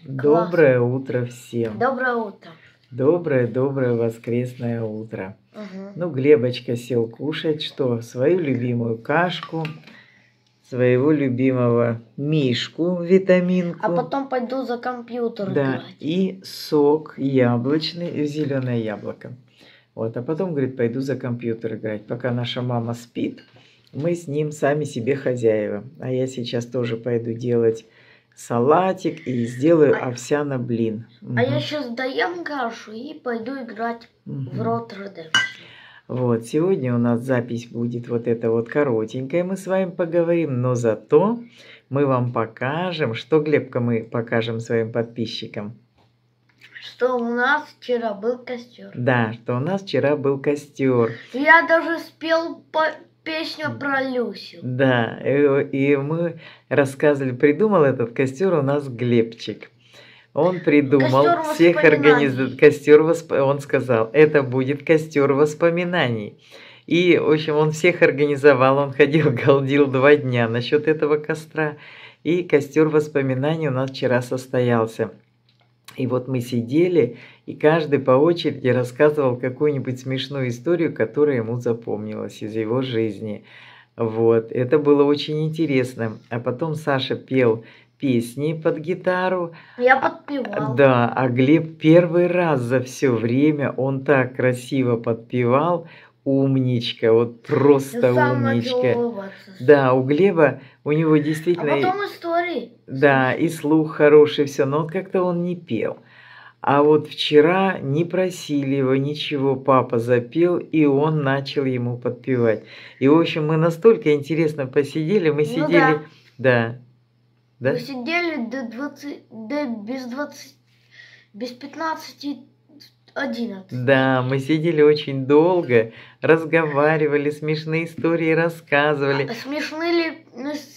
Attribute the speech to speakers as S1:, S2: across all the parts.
S1: Доброе утро всем.
S2: Доброе утро.
S1: Доброе воскресное утро.
S2: Угу.
S1: Ну, Глебочка сел кушать, что? Свою любимую кашку, своего любимого мишку, витаминку.
S2: А потом пойду за компьютер
S1: Да,
S2: играть.
S1: и сок яблочный, зеленое яблоко. Вот, а потом, говорит, пойду за компьютер играть. Пока наша мама спит, мы с ним сами себе хозяева. А я сейчас тоже пойду делать салатик и сделаю овсяно блин.
S2: А я сейчас доем кашу и пойду играть в Red Redemption.
S1: Вот, сегодня у нас запись будет вот эта вот коротенькая, мы с вами поговорим, но зато мы вам покажем, что, Глебка, мы покажем своим подписчикам.
S2: Что у нас вчера был костер.
S1: Да, что у нас вчера был костер.
S2: Я даже спел песню про Люсю.
S1: Да, и мы рассказывали, придумал этот костер у нас Глебчик. Он придумал всех организаторов. Костер он сказал, это будет костер воспоминаний. И, в общем, он всех организовал, он ходил, галдил 2 дня насчет этого костра. И костер воспоминаний у нас вчера состоялся. И вот мы сидели, и каждый по очереди рассказывал какую-нибудь смешную историю, которая ему запомнилась из его жизни. Вот, это было очень интересно. А потом Саша пел песни под гитару.
S2: Я подпевал.
S1: Да, а Глеб первый раз за все время, он так красиво подпевал. Умничка, вот просто умничка. Да, у Глеба, у него действительно...
S2: А потом истории.
S1: Да, и слух хороший, все, но как-то он не пел. А вот вчера не просили его ничего, папа запел, и он начал ему подпевать. И, в общем, мы настолько интересно посидели, мы сидели... Да. Да.
S2: Мы сидели без 15-11.
S1: Да, мы сидели очень долго, разговаривали, смешные истории рассказывали.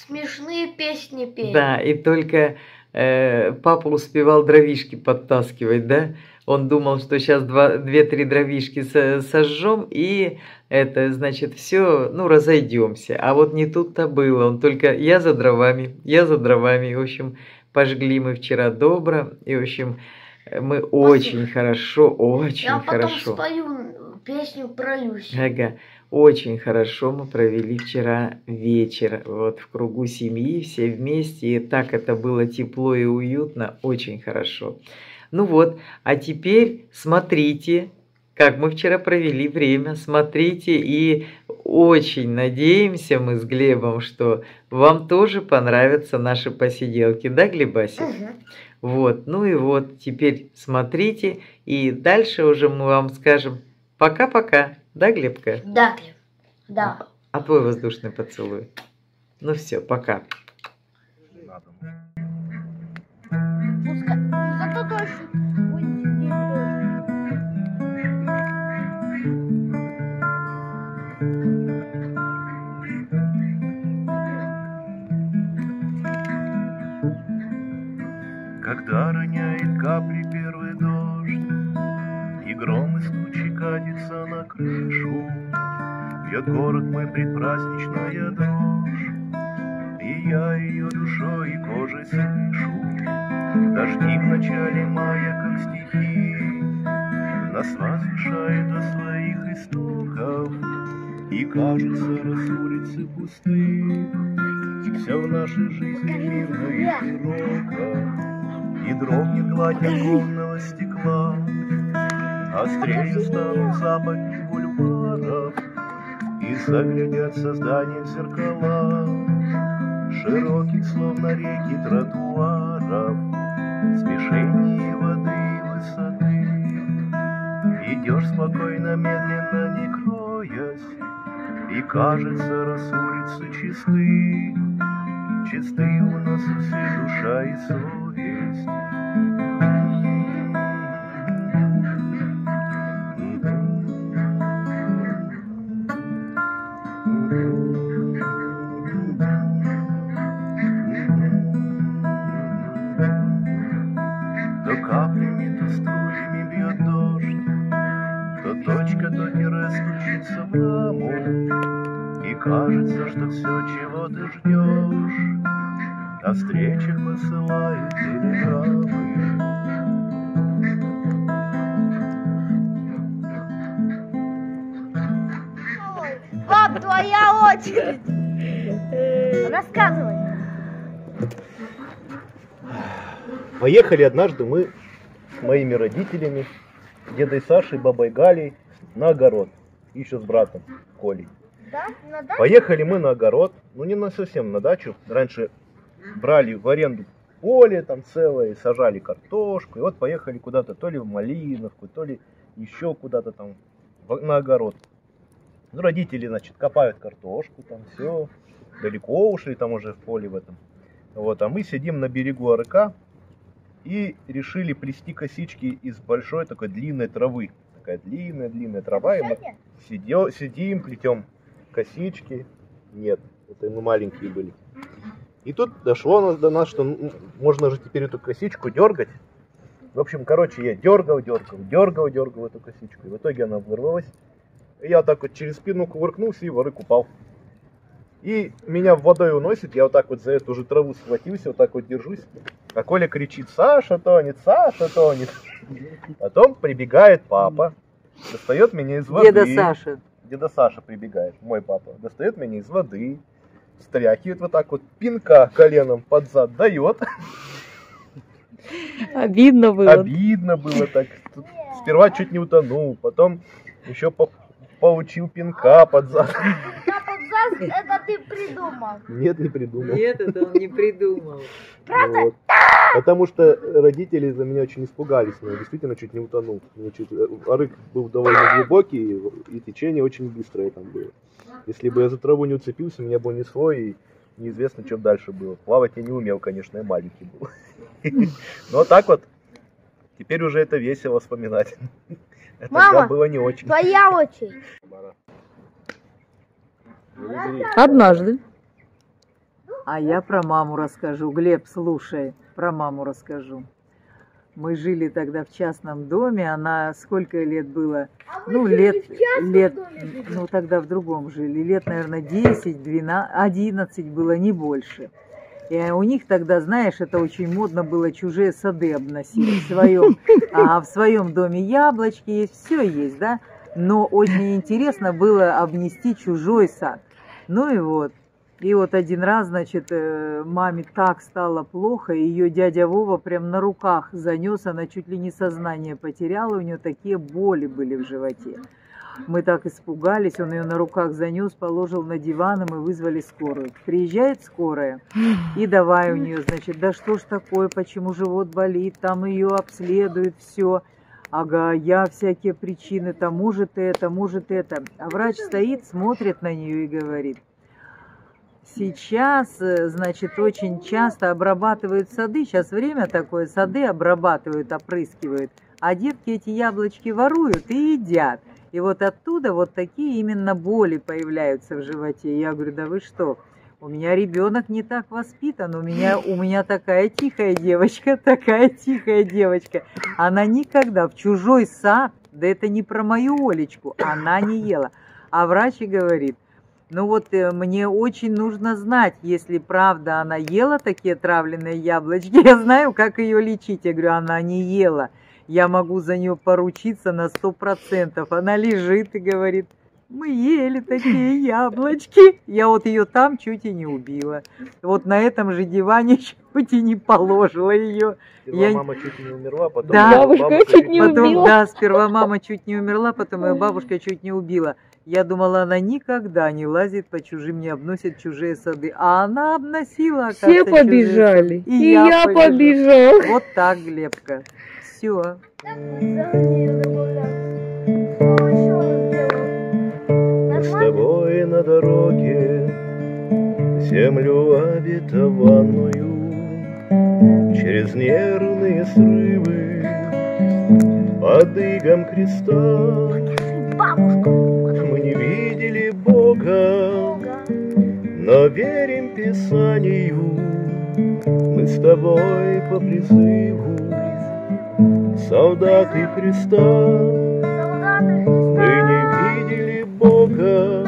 S2: Смешные песни пели.
S1: Да, и только папа успевал дровишки подтаскивать, да? Он думал, что сейчас 2-3 дровишки сожжем, и это, значит, все, ну, разойдемся. А вот не тут-то было. Он только я за дровами. В общем, пожгли мы вчера добро, и, в общем... Мы очень хорошо, очень хорошо.
S2: Я потом спою песню про Люсю.
S1: Ага, очень хорошо мы провели вчера вечер, вот в кругу семьи, все вместе, и так это было тепло и уютно, очень хорошо. Ну вот, а теперь смотрите, как мы вчера провели время, смотрите, и очень надеемся мы с Глебом, что вам тоже понравятся наши посиделки, да, Глебасик?
S2: Угу.
S1: Вот, ну и вот, теперь смотрите, и дальше уже мы вам скажем пока-пока, да, Глебка?
S2: Да, Глеб, да.
S1: А твой воздушный поцелуй? Ну все, пока.
S2: Зато точно будет сидеть
S3: Когда роняет капли первый дождь, и гром из тучи катится на крышу, бьет город мой предпраздничная дрожь, и я ее душой и кожей слышу. Дожди в начале мая, как стихи, нас возвышают до своих истоков, и кажется, раз улицы пусты, все в нашей жизни мирно и широко. И дрогнет гладь оконного стекла, острее станут запахи бульваров, и заглядятся здания в зеркала, широких, словно реки, тротуаров, смешение воды и высоты. Идешь спокойно, медленно, не кроясь, и кажется, раз улицы чисты, чисты у нас у всех душа и совесть. То каплями, то струями бьет дождь, то точка, то тире стучится в раму, и кажется, что все, чего ты ждешь, о встречах посылают телеграммы.
S2: очередь. Рассказывай.
S3: Поехали однажды мы с моими родителями, дедой Сашей, бабой Галей, на огород. Еще с братом Колей.
S2: Да? На дачу?
S3: Поехали мы на огород, ну не на совсем на дачу. Раньше брали в аренду поле там целое, сажали картошку. И вот поехали куда-то, то ли в Малиновку, то ли еще куда-то там на огород. Ну, родители, значит, копают картошку, там все, далеко ушли там уже в поле в этом. Вот, а мы сидим на берегу арыка и решили плести косички из большой такой длинной травы. Такая длинная трава, и мы сидим, плетем косички. Нет, это мы маленькие были. И тут дошло до нас, что можно же теперь эту косичку дергать. В общем, короче, я дергал эту косичку. И в итоге она вырвалась. И я так вот через спину кувыркнулся и в арык упал. И меня водой уносит, я вот так вот за эту же траву схватился, вот так вот держусь. А Коля кричит: Саша тонет, Саша тонет. Потом прибегает папа, достает меня из воды. Деда Саша прибегает, мой папа, достает меня из воды, стряхивает вот так вот, пинка коленом под зад дает.
S1: Обидно было.
S3: Обидно было так. Сперва чуть не утонул, потом еще получил пинка под зад.
S2: Это ты придумал.
S3: Нет, не придумал.
S1: Нет, это он не придумал.
S2: Правда?
S3: Вот. Потому что родители за меня очень испугались, но я действительно чуть не утонул. Арык был довольно глубокий, и течение очень быстрое там было. Если бы я за траву не уцепился, меня бы унесло, и неизвестно, что дальше было. Плавать я не умел, конечно, я маленький был. Но так вот, теперь уже это весело вспоминать.
S2: Мама,
S3: было не очень.
S2: Твоя очередь.
S1: Однажды. А я про маму расскажу. Глеб, слушай, про маму расскажу. Мы жили тогда в частном доме. Она сколько лет было? Ну, лет, ну тогда в другом жили. Лет, наверное, 10, 12, 11 было, не больше. И у них тогда, знаешь, это очень модно было, чужие сады обносить в своем. А в своем доме яблочки есть, все есть, да? Но очень интересно было обнести чужой сад. Ну и вот. И вот один раз, значит, маме так стало плохо, ее дядя Вова прям на руках занес, она чуть ли не сознание потеряла, у нее такие боли были в животе. Мы так испугались, он ее на руках занес, положил на диван, и мы вызвали скорую. Приезжает скорая, и давай у нее, значит, да что ж такое, почему живот болит, там ее обследуют, все. Ага, я всякие причины, там может это. А врач стоит, смотрит на нее и говорит: сейчас, значит, очень часто обрабатывают сады, сейчас время такое, сады обрабатывают, опрыскивают, а детки эти яблочки воруют и едят. И вот оттуда вот такие именно боли появляются в животе. Я говорю: да вы что? У меня ребенок не так воспитан, у меня такая тихая девочка. Она никогда в чужой сад, да это не про мою Олечку, она не ела. А врач и говорит: ну вот мне очень нужно знать, если правда она ела такие травленные яблочки, я знаю, как ее лечить. Я говорю: она не ела, я могу за нее поручиться на 100%. Она лежит и говорит: мы ели такие яблочки. Я вот ее там чуть и не убила. Вот на этом же диване чуть и не положила ее.
S3: Мама чуть не умерла, потом
S1: бабушка чуть не убила. Да, сперва мама чуть не умерла, потом ее бабушка чуть не убила. Я думала, она никогда не лазит по чужим, не обносит чужие сады. А она обносила,
S4: все побежали. И я побежал.
S1: Вот так, Глебка. Все.
S3: С тобой на дороге землю обетованную, через нервные срывы под игом креста. Мы не видели Бога, но верим Писанию. Мы с тобой по призыву солдаты Христа. Мы не видели Бога,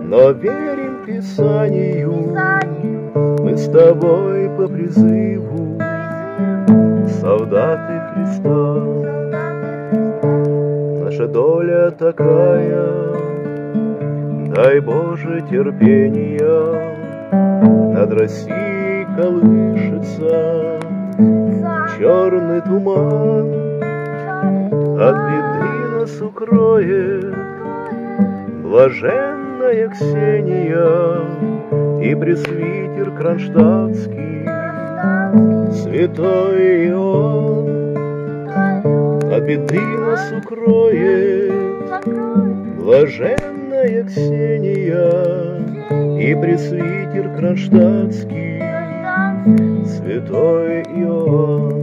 S3: но верим Писанию. Мы с тобой по призыву солдаты Христа. Наша доля такая, дай Боже терпения. Над Россией колышется черный туман, от беды нас укроет блаженная Ксения и пресвитер кронштадтский святой Иоанн. От беды нас укроет блаженная Ксения и пресвитер кронштадтский святой Иоанн.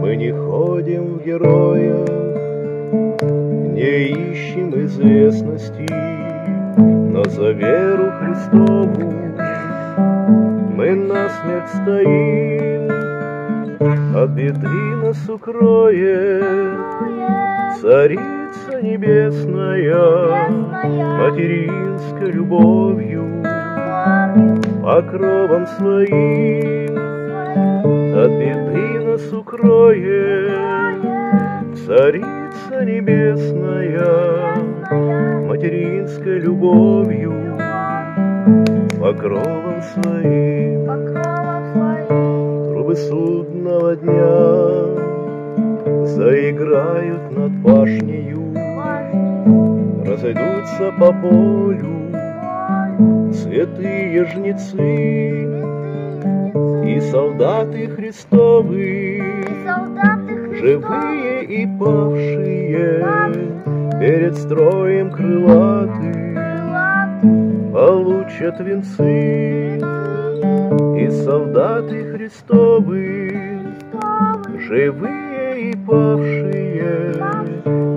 S3: Мы не ходим в героях, не ищем известности, но за веру Христову мы насмерть стоим. От беды нас укроет Царица Небесная, материнской любовью, покровом своим. От беды нас укроет Царица Небесная, материнской любовью, покровом своим. Трубы судного дня заиграют над пашнею, разойдутся по полю святые жнецы и солдаты Христовы, живые и павшие, перед строем крылатым получат венцы. И солдаты Христовы, живые и павшие,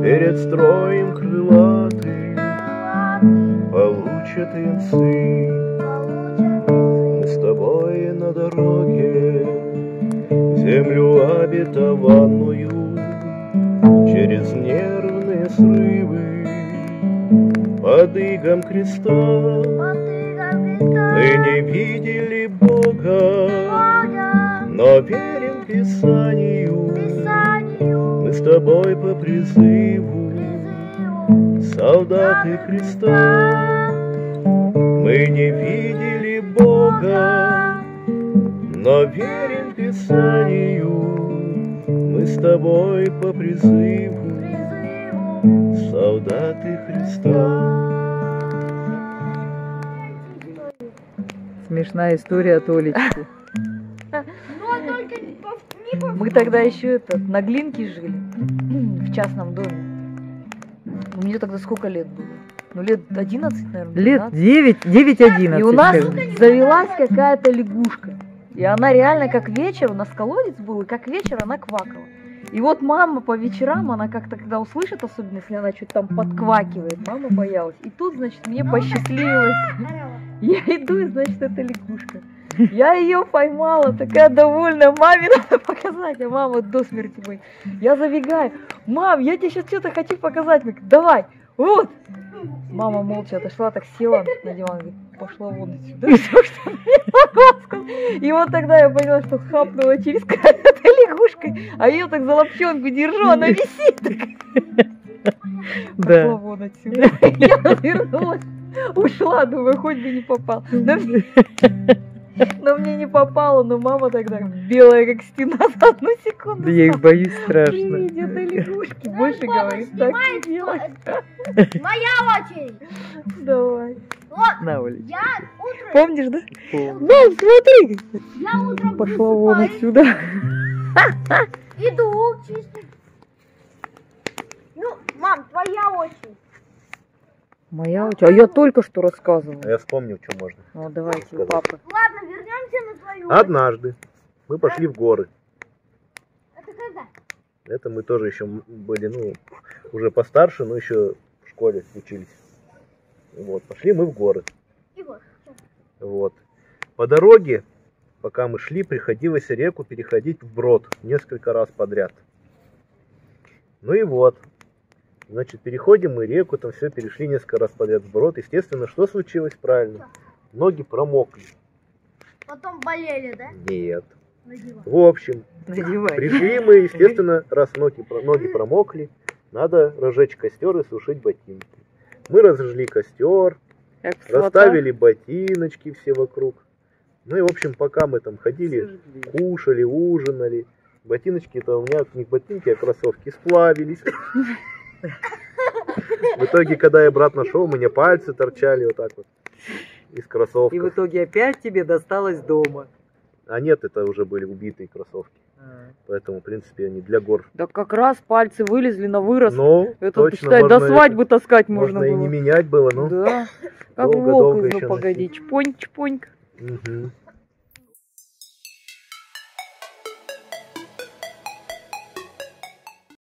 S3: перед строем крылатым получат венцы. Мы с тобой на дороге землю обетованную, через нервные срывы под игом креста. Мы не видели Бога, но верим Писанию. Мы с тобой по призыву солдаты Христа. Мы не видели Бога, но верим Писанию. Мы с тобой по призыву солдаты Христа.
S4: Смешная история Толечки.
S5: Мы тогда еще на Глинке жили, в частном доме. Мне тогда сколько лет было? Ну, лет 11, наверное.
S4: Лет
S5: 12.
S4: 9-11.
S5: И у нас завелась какая-то лягушка. И она реально как вечер, у нас колодец был, и как вечер она квакала. И вот мама по вечерам, она как-то, когда услышит, особенно если она что-то там подквакивает, мама боялась. И тут, значит, мне посчастливилось. Я иду, и, значит, это лягушка. Я ее поймала, такая довольная. Маме надо показать, а мама до смерти боится. Я забегаю. Мам, я тебе сейчас что-то хочу показать. Она говорит, давай, вот. Мама молча отошла, так села на диван, говорит, пошла вон отсюда. Все, что мне могла сказать. И вот тогда я поняла, что хапнула через край этой лягушкой, а ее так за лапчонку держу, она висит. Пошла вон отсюда. Я развернулась, ушла, думаю, хоть бы не попал. Но мне не попало, но мама тогда белая, как стена, за одну секунду.
S4: Я их боюсь страшно.
S5: При виде этой лягушки больше говорит, так не делай.
S2: Моя очередь.
S5: Давай.
S2: Вот,
S4: На, Олечка.
S2: я утром...
S5: Помнишь, да?
S4: Мам, смотри!
S2: Я утром
S5: Пошла вон
S2: просыпаюсь,
S5: отсюда.
S2: иду чисто. Ну, мам, твоя очередь.
S5: Моя очередь. А я только что рассказывала.
S3: Я вспомнил, что можно.
S5: Ну, давайте,
S3: Сказать.
S5: папа.
S2: Ладно, вернемся на твою очередь.
S3: Однажды мы пошли в горы.
S2: Это когда?
S3: Это мы тоже еще были, ну, уже постарше, но еще в школе учились. Вот, пошли мы в горы.
S2: И вот.
S3: Вот. По дороге, пока мы шли, приходилось реку переходить вброд несколько раз подряд. Ну и вот. Значит, переходим мы реку, там все перешли несколько раз подряд вброд. Естественно, что случилось правильно? Ноги промокли.
S2: Потом болели, да?
S3: Нет.
S2: Надевай.
S3: В общем,
S5: Надевай.
S3: пришли мы, естественно, раз ноги промокли, надо разжечь костер и сушить ботинки. Мы разожгли костер,
S5: Как в «Сватах».
S3: расставили ботиночки все вокруг. Ну и, в общем, пока мы там ходили, кушали, ужинали, ботиночки-то у меня не ботинки, а кроссовки сплавились. В итоге, когда я обратно шел, у меня пальцы торчали вот так вот из
S4: И в
S3: кроссовков.
S4: итоге опять тебе досталось дома.
S3: А нет, это уже были убитые кроссовки. Поэтому, в принципе, они для гор.
S5: Да как раз пальцы вылезли на вырост.
S3: Ну,
S5: Это,
S3: точно,
S5: считай, до
S3: можно
S5: свадьбы таскать можно
S3: можно и
S5: было.
S3: не менять было, ну.
S5: Да. Как
S3: долго
S5: волк из
S3: еще
S5: «Ну погоди», чпоньк-чпоньк.
S3: Мгм.